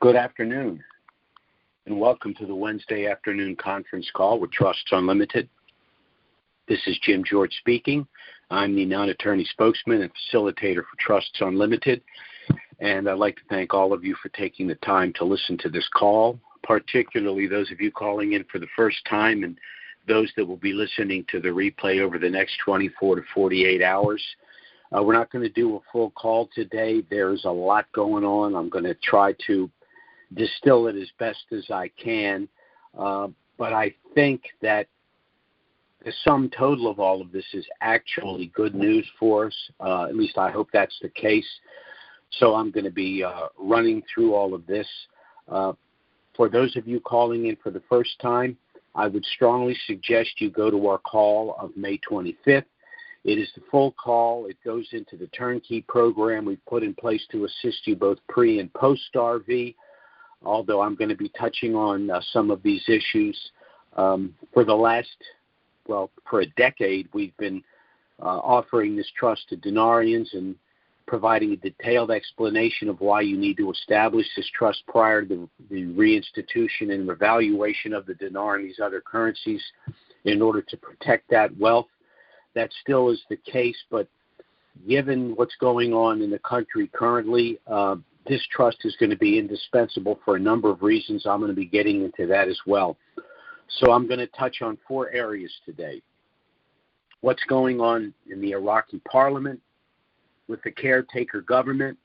Good afternoon, and welcome to the Wednesday afternoon conference call with Trusts Unlimited. This is Jim George speaking. I'm the non-attorney spokesman and facilitator for Trusts Unlimited, and I'd like to thank all of you for taking the time to listen to this call, particularly those of you calling in for the first time and those that will be listening to the replay over the next 24 to 48 hours. We're not going to do a full call today. There's a lot going on. I'm going to try to distill it as best as I can, but I think that the sum total of all of this is actually good news for us. At least I hope that's the case. So I'm going to be running through all of this. For those of you calling in for the first time, I would strongly suggest you go to our call of May 25th. It is the full call. It goes into the turnkey program we've put in place to assist you both pre- and post-RV, although I'm going to be touching on some of these issues. For a decade, we've been offering this trust to Dinarians and providing a detailed explanation of why you need to establish this trust prior to the reinstitution and revaluation of the dinar and these other currencies in order to protect that wealth. That still is the case, but given what's going on in the country currently, this trust is going to be indispensable for a number of reasons. I'm going to be getting into that as well. So I'm going to touch on four areas today. What's going on in the Iraqi parliament, with the caretaker government,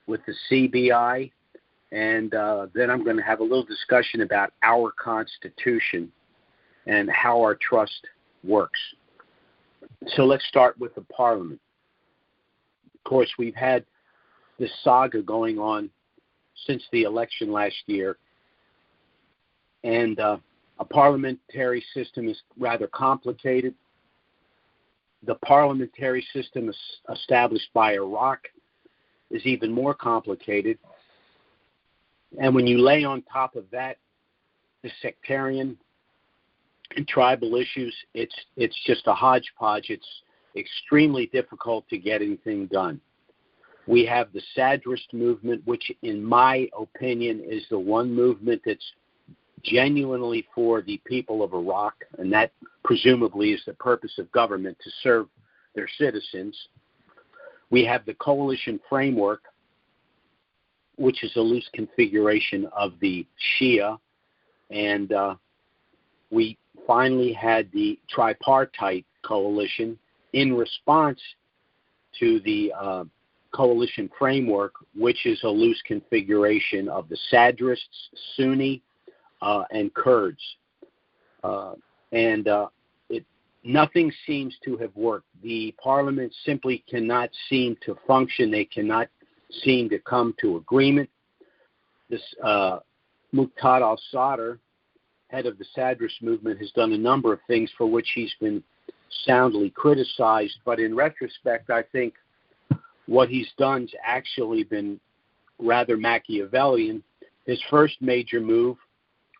with the CBI, and then I'm going to have a little discussion about our Constitution and how our trust works. So let's start with the parliament. Of course, we've had this saga going on since the election last year, and a parliamentary system is rather complicated. The parliamentary system established by Iraq is even more complicated, and when you lay on top of that the sectarian and tribal issues, it's just a hodgepodge. It's extremely difficult to get anything done. We have the Sadrist movement, which in my opinion is the one movement that's genuinely for the people of Iraq, and that presumably is the purpose of government, to serve their citizens. We have the coalition framework, which is a loose configuration of the Shia, and we finally had the tripartite coalition in response to the coalition framework, which is a loose configuration of the Sadrists, Sunni, and Kurds. Nothing seems to have worked. The parliament simply cannot seem to function. They cannot seem to come to agreement. This Muqtada al-Sadr, head of the Sadrist movement, has done a number of things for which he's been soundly criticized, but in retrospect, I think what he's done's actually been rather Machiavellian. His first major move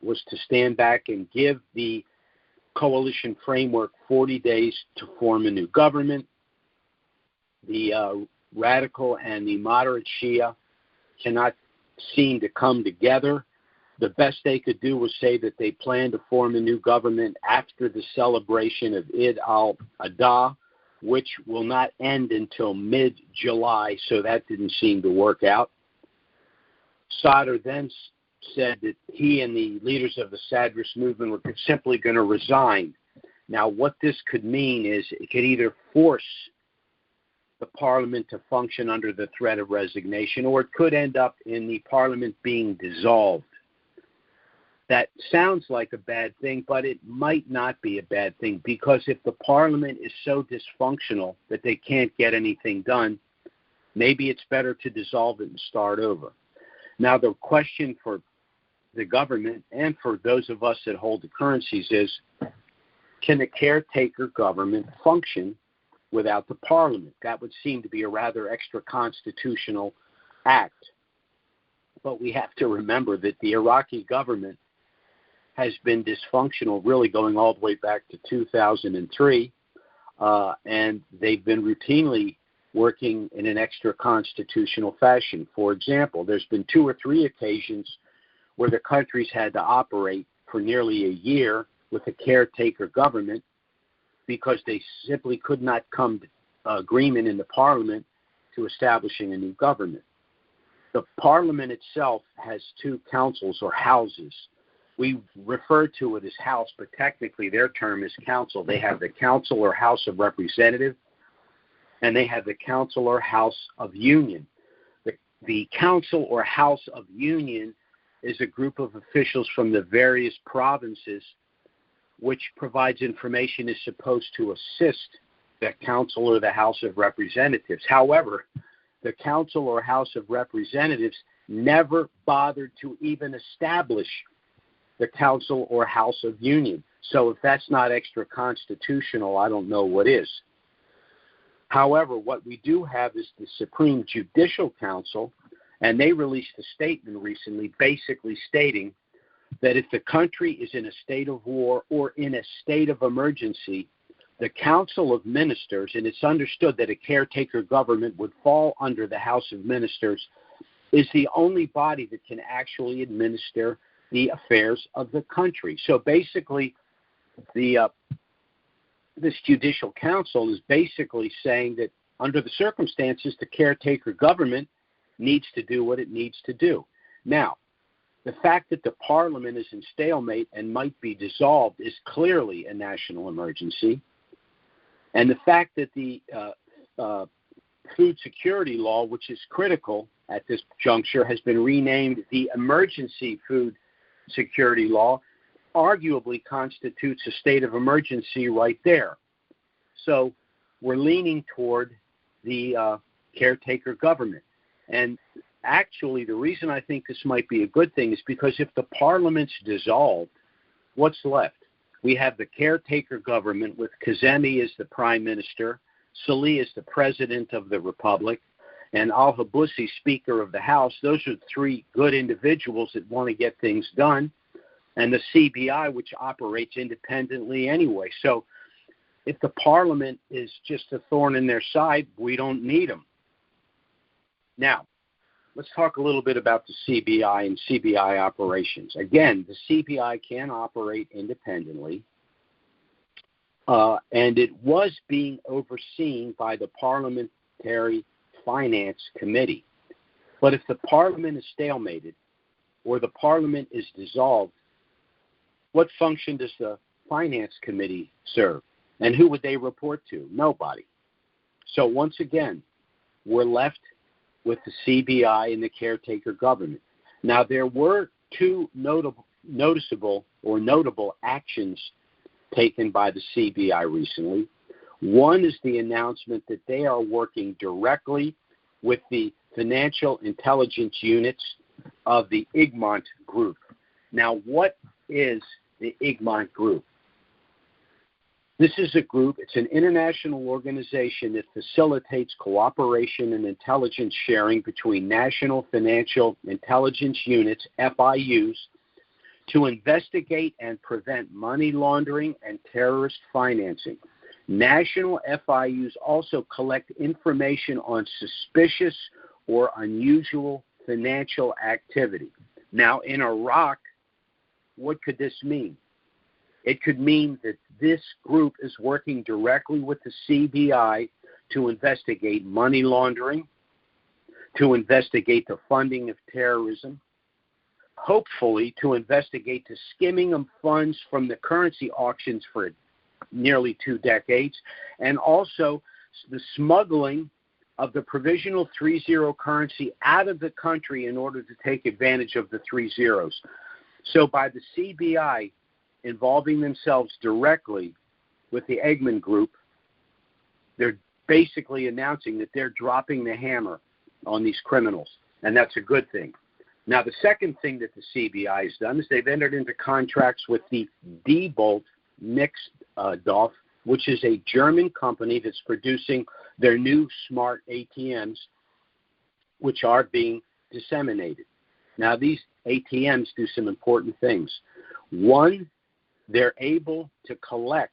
was to stand back and give the coalition framework 40 days to form a new government. The radical and the moderate Shia cannot seem to come together. The best they could do was say that they plan to form a new government after the celebration of Eid al-Adha, which will not end until mid-July, so that didn't seem to work out. Sadr then said that he and the leaders of the Sadrist movement were simply going to resign. Now, what this could mean is it could either force the parliament to function under the threat of resignation, or it could end up in the parliament being dissolved. That sounds like a bad thing, but it might not be a bad thing, because if the parliament is so dysfunctional that they can't get anything done, maybe it's better to dissolve it and start over. Now, the question for the government and for those of us that hold the currencies is, can the caretaker government function without the parliament? That would seem to be a rather extra-constitutional act. But we have to remember that the Iraqi government has been dysfunctional really going all the way back to 2003, and they've been routinely working in an extra-constitutional fashion. For example, there's been 2 or 3 occasions where the countries had to operate for nearly a year with a caretaker government because they simply could not come to agreement in the parliament to establishing a new government. The parliament itself has 2 councils or houses. We refer to it as house, but technically their term is council. They have the council or House of Representatives, and they have the council or House of Union. The council or House of Union is a group of officials from the various provinces which provides information, is supposed to assist the council or the House of Representatives. However, the council or House of Representatives never bothered to even establish the council or House of Union. So if that's not extra constitutional, I don't know what is. However, what we do have is the Supreme Judicial Council, and they released a statement recently basically stating that if the country is in a state of war or in a state of emergency, the Council of Ministers, and it's understood that a caretaker government would fall under the House of Ministers, is the only body that can actually administer the affairs of the country. So basically, this Judicial Council is basically saying that under the circumstances, the caretaker government needs to do what it needs to do. Now, the fact that the parliament is in stalemate and might be dissolved is clearly a national emergency. And the fact that the food security law, which is critical at this juncture, has been renamed the Emergency Food Security Law, arguably constitutes a state of emergency right there. So we're leaning toward the caretaker government. And actually, the reason I think this might be a good thing is because if the parliament's dissolved, what's left? We have the caretaker government with Kazemi as the prime minister, Salih as the president of the republic, and al-Habussi speaker of the House. Those are 3 good individuals that want to get things done, and the CBI, which operates independently anyway. So if the parliament is just a thorn in their side, we don't need them. Now, let's talk a little bit about the CBI and CBI operations. Again, the CBI can operate independently, and it was being overseen by the Parliamentary Finance Committee. But if the Parliament is stalemated or the Parliament is dissolved, what function does the Finance Committee serve? And who would they report to? Nobody. So once again, we're left with the CBI and the caretaker government. Now, there were 2 notable actions taken by the CBI recently. One is the announcement that they are working directly with the financial intelligence units of the Egmont Group. Now, what is the Egmont Group? This is a group, it's an international organization that facilitates cooperation and intelligence sharing between national financial intelligence units, FIUs, to investigate and prevent money laundering and terrorist financing. National FIUs also collect information on suspicious or unusual financial activity. Now, in Iraq, what could this mean? It could mean that this group is working directly with the CBI to investigate money laundering, to investigate the funding of terrorism, hopefully to investigate the skimming of funds from the currency auctions for nearly 2 decades, and also the smuggling of the provisional 3-0 currency out of the country in order to take advantage of the 3 zeros. So by the CBI involving themselves directly with the Egmont Group, they're basically announcing that they're dropping the hammer on these criminals, and that's a good thing. Now, the second thing that the CBI has done is they've entered into contracts with the Diebold Nixdorf, which is a German company that's producing their new smart ATMs, which are being disseminated. Now, these ATMs do some important things. One, they're able to collect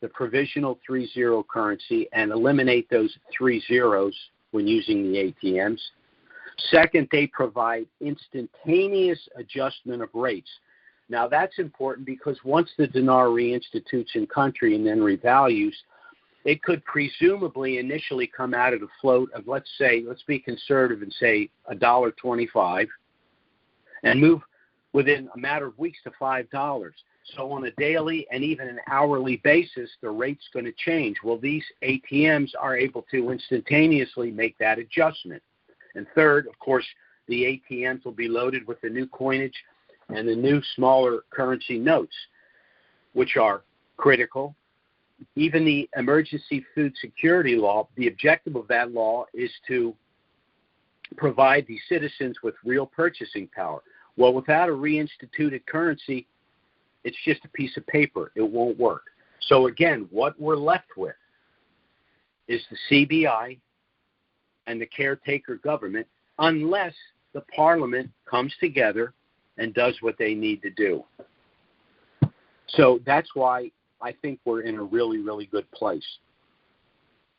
the provisional 3-0 currency and eliminate those 3 zeros when using the ATMs. Second, they provide instantaneous adjustment of rates. Now, that's important because once the dinar reinstitutes in country and then revalues, it could presumably initially come out at a float of, let's be conservative and say $1.25 and move within a matter of weeks to $5. So on a daily and even an hourly basis, the rate's going to change. Well, these ATMs are able to instantaneously make that adjustment. And third, of course, the ATMs will be loaded with the new coinage and the new smaller currency notes, which are critical. Even the emergency food security law, the objective of that law is to provide the citizens with real purchasing power. Well, without a reinstituted currency, it's just a piece of paper. It won't work. So again, what we're left with is the CBI and the caretaker government, unless the parliament comes together and does what they need to do. So that's why I think we're in a really, really good place.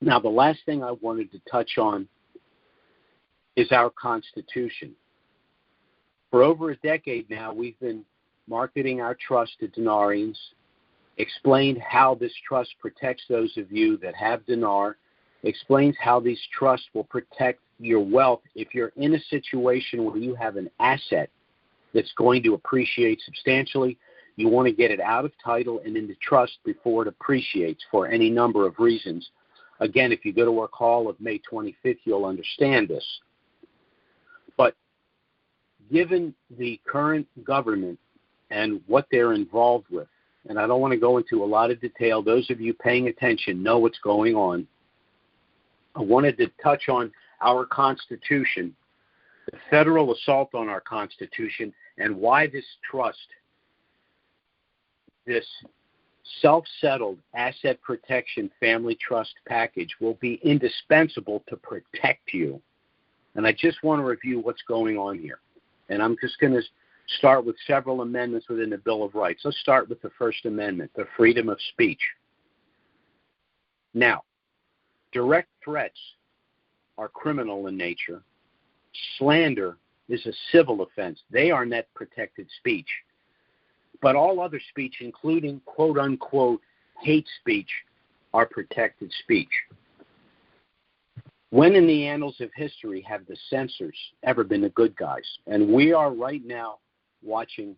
Now, the last thing I wanted to touch on is our Constitution. For over a decade now, we've been marketing our trust to dinarians, explained how this trust protects those of you that have dinar, explains how these trusts will protect your wealth if you're in a situation where you have an asset that's going to appreciate substantially. You want to get it out of title and into trust before it appreciates for any number of reasons. Again, if you go to our call of May 25th, you'll understand this. But given the current government and what they're involved with, and I don't want to go into a lot of detail, those of you paying attention know what's going on. I wanted to touch on our Constitution, the federal assault on our Constitution, and why this trust, this self-settled asset protection family trust package, will be indispensable to protect you. And I just want to review what's going on here. And I'm just going to start with several amendments within the Bill of Rights. Let's start with the First Amendment, the freedom of speech. Now, direct threats are criminal in nature. Slander is a civil offense. They are net protected speech. But all other speech, including quote-unquote hate speech, are protected speech. When in the annals of history have the censors ever been the good guys? And we are right now watching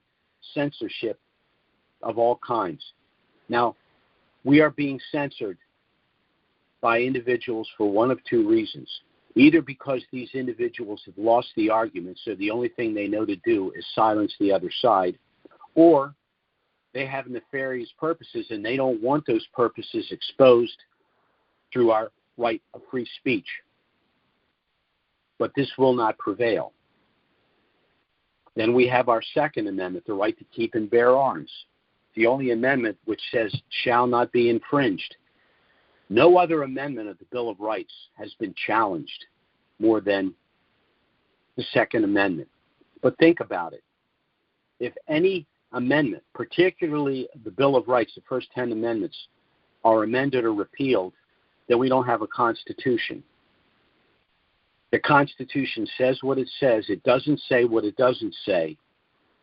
censorship of all kinds. Now, we are being censored by individuals for one of two reasons. Either because these individuals have lost the argument, so the only thing they know to do is silence the other side, or they have nefarious purposes and they don't want those purposes exposed through our right of free speech. But this will not prevail. Then we have our Second Amendment, the right to keep and bear arms, the only amendment which says shall not be infringed. No other amendment of the Bill of Rights has been challenged more than the Second Amendment. But think about it. If any amendment, particularly the Bill of Rights, the first 10 amendments, are amended or repealed, then we don't have a Constitution. The Constitution says what it says. It doesn't say what it doesn't say.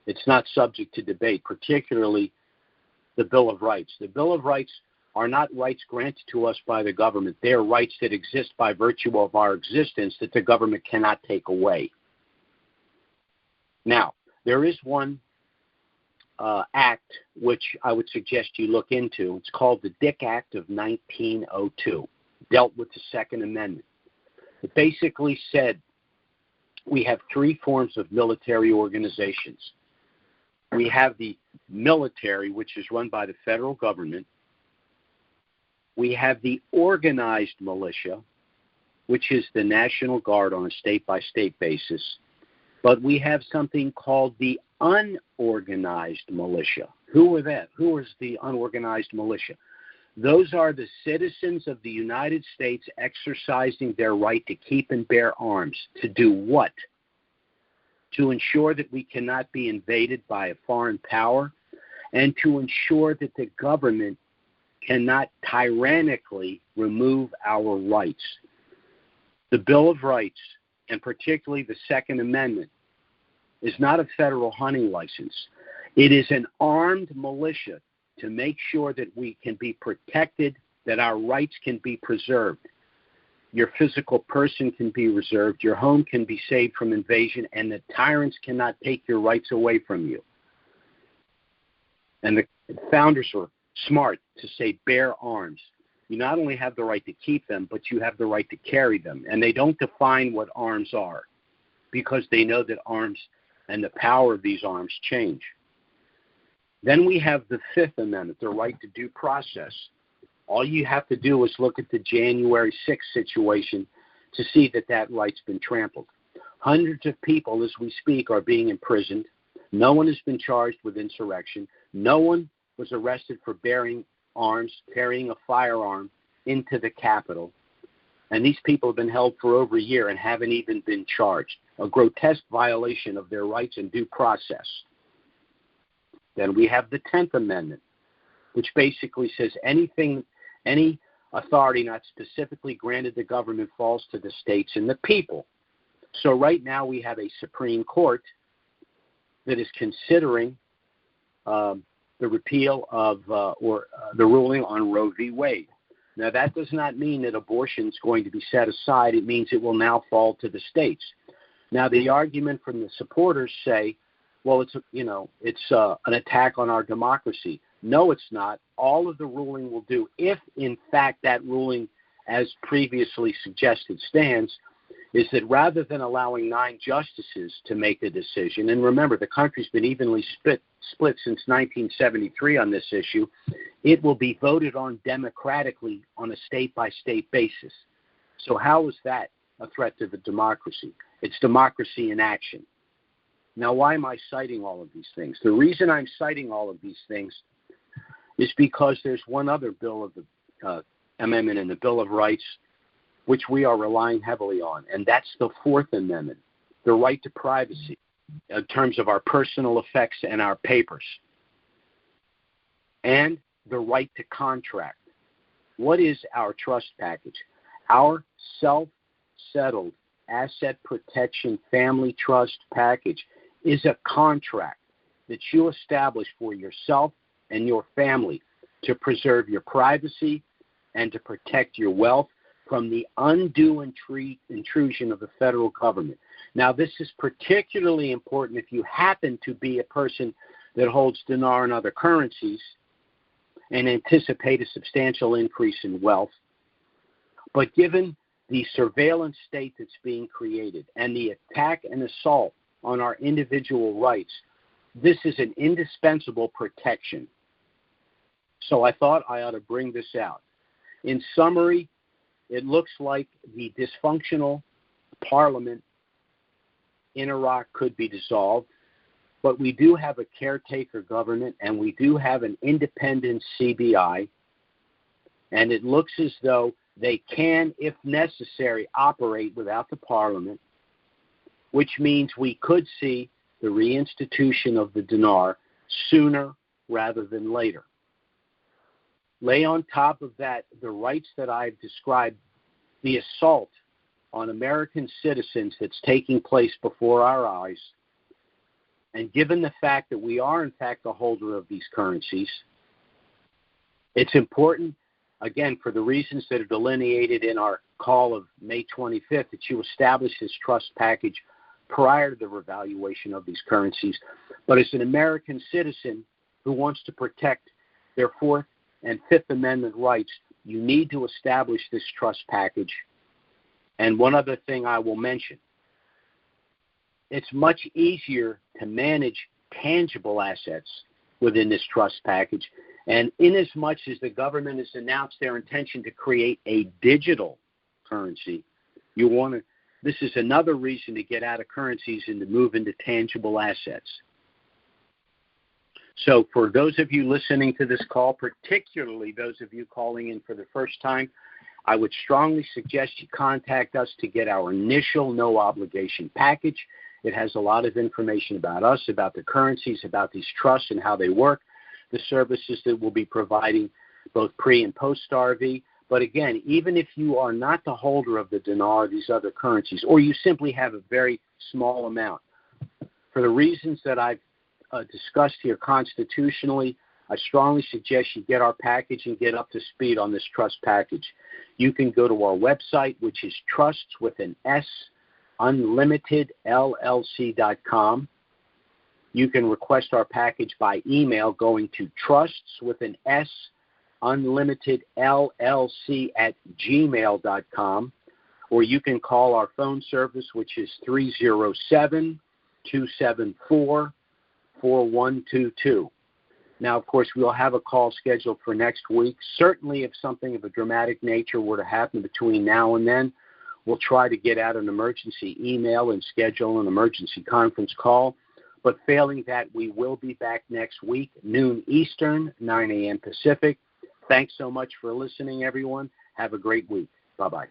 It's not subject to debate, particularly the Bill of Rights. The Bill of Rights are not rights granted to us by the government. They are rights that exist by virtue of our existence that the government cannot take away. Now, there is one act which I would suggest you look into. It's called the Dick Act of 1902. Dealt with the Second Amendment. It basically said we have three forms of military organizations. We have the military, which is run by the federal government. We have the organized militia, which is the National Guard on a state-by-state basis. But we have something called the unorganized militia. Who are that? Who is the unorganized militia? Those are the citizens of the United States exercising their right to keep and bear arms. To do what? To ensure that we cannot be invaded by a foreign power, and to ensure that the government cannot tyrannically remove our rights. The Bill of Rights, and particularly the Second Amendment, is not a federal hunting license. It is an armed militia to make sure that we can be protected, that our rights can be preserved. Your physical person can be reserved, your home can be saved from invasion, and the tyrants cannot take your rights away from you. And the founders were smart to say bear arms. You not only have the right to keep them, but you have the right to carry them. And they don't define what arms are because they know that arms and the power of these arms change. Then we have the Fifth Amendment, the right to due process. All you have to do is look at the January 6th situation to see that that right's been trampled. Hundreds of people, as we speak, are being imprisoned. No one has been charged with insurrection. No one was arrested for bearing arms, carrying a firearm into the Capitol. And these people have been held for over a year and haven't even been charged. A grotesque violation of their rights and due process. Then we have the 10th Amendment, which basically says any authority not specifically granted the government falls to the states and the people. So right now we have a Supreme Court that is considering the repeal of the ruling on Roe v. Wade. Now, that does not mean that abortion is going to be set aside. It means it will now fall to the states. Now, the argument from the supporters say, well, it's an attack on our democracy. No, it's not. All of the ruling will do, if in fact that ruling, as previously suggested, stands, is that rather than allowing 9 justices to make a decision, and remember, the country's been evenly split since 1973 on this issue, it will be voted on democratically on a state-by-state basis. So how is that a threat to the democracy? It's democracy in action. Now, why am I citing all of these things? The reason I'm citing all of these things is because there's one other bill of the amendment in the Bill of Rights which we are relying heavily on, and that's the Fourth Amendment, the right to privacy in terms of our personal effects and our papers, and the right to contract. What is our trust package? Our self-settled asset protection family trust package is a contract that you establish for yourself and your family to preserve your privacy and to protect your wealth from the undue intrusion of the federal government. Now, this is particularly important if you happen to be a person that holds dinar and other currencies and anticipate a substantial increase in wealth. But given the surveillance state that's being created and the attack and assault on our individual rights, this is an indispensable protection. So I thought I ought to bring this out. In summary, it looks like the dysfunctional parliament in Iraq could be dissolved, but we do have a caretaker government and we do have an independent CBI, and it looks as though they can, if necessary, operate without the parliament, which means we could see the reinstitution of the dinar sooner rather than later. Lay on top of that the rights that I've described, the assault on American citizens that's taking place before our eyes, and given the fact that we are, in fact, the holder of these currencies, it's important, again, for the reasons that are delineated in our call of May 25th, that you establish this trust package prior to the revaluation of these currencies. But as an American citizen who wants to protect their Fourth and Fifth Amendment rights, you need to establish this trust package. And one other thing I will mention, it's much easier to manage tangible assets within this trust package. And inasmuch as the government has announced their intention to create a digital currency, this is another reason to get out of currencies and to move into tangible assets. So for those of you listening to this call, particularly those of you calling in for the first time, I would strongly suggest you contact us to get our initial no-obligation package. It has a lot of information about us, about the currencies, about these trusts and how they work, the services that we'll be providing, both pre- and post-RV. But again, even if you are not the holder of the dinar, these other currencies, or you simply have a very small amount, for the reasons that I've discussed here constitutionally, I strongly suggest you get our package and get up to speed on this trust package. You can go to our website, which is trusts with an S, unlimitedllc.com. You can request our package by email going to trusts with an S, unlimitedllc@gmail.com, or you can call our phone service, which is 307-274-4122. Now, of course, we'll have a call scheduled for next week. Certainly, if something of a dramatic nature were to happen between now and then, we'll try to get out an emergency email and schedule an emergency conference call. But failing that, we will be back next week, noon Eastern, 9 a.m. Pacific. Thanks so much for listening, everyone. Have a great week. Bye-bye.